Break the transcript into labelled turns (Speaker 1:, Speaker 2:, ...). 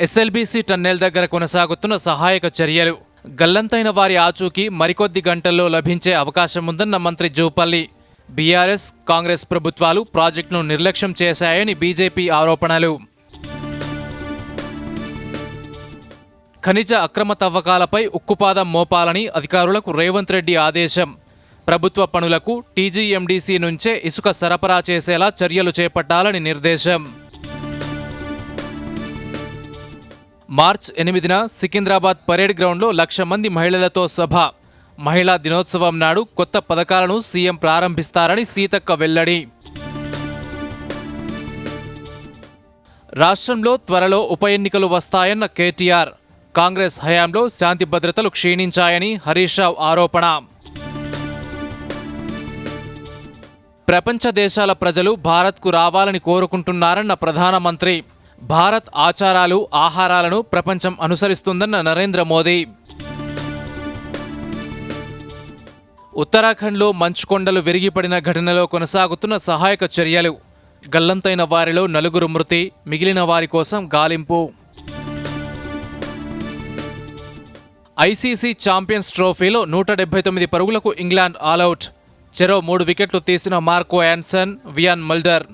Speaker 1: SLBC tunnel దగ్గర కొనసాగుతున్న సహాయక చర్యలు. గల్లంతైన వారి ఆచూకీ మరికొద్ది గంటల్లో లభించే అవకాశముందన్న మంత్రి జూపల్లి. బీఆర్ఎస్, కాంగ్రెస్ ప్రభుత్వాలు ప్రాజెక్టును నిర్లక్ష్యం చేశాయని బీజేపీ ఆరోపణలు. ఖనిజ అక్రమ తవ్వకాలపై ఉక్కుపాదం మోపాలని అధికారులకు రేవంత్ రెడ్డి ఆదేశం. ప్రభుత్వ పనులకు టీజీఎండీసీ నుంచే ఇసుక సరఫరా చేసేలా చర్యలు చేపట్టాలని నిర్దేశం. మార్చి 8న సికింద్రాబాద్ పరేడ్ గ్రౌండ్లో 1,00,000 మంది మహిళలతో సభ. మహిళా దినోత్సవం నాడు కొత్త పథకాలను సీఎం ప్రారంభిస్తారని సీతక్క వెల్లడి. రాష్ట్రంలో త్వరలో ఉప ఎన్నికలు వస్తాయన్న కేటీఆర్. కాంగ్రెస్ హయాంలో శాంతి భద్రతలు క్షీణించాయని హరీష్ రావు ఆరోపణ. ప్రపంచ దేశాల ప్రజలు భారత్కు రావాలని కోరుకుంటున్నారన్న ప్రధానమంత్రి. భారత్ ఆచారాలు, ఆహారాలను ప్రపంచం అనుసరిస్తుందన్న నరేంద్ర మోదీ. ఉత్తరాఖండ్లో మంచుకొండలు విరిగిపడిన ఘటనలో కొనసాగుతున్న సహాయక చర్యలు. గల్లంతైన వారిలో 4 మృతి, మిగిలిన వారి కోసం గాలింపు. ఐసీసీ ఛాంపియన్స్ ట్రోఫీలో 179 పరుగులకు ఇంగ్లాండ్ ఆలౌట్. చెరో 3 వికెట్లు తీసిన మార్కో యాన్సన్, వియాన్ మల్డర్.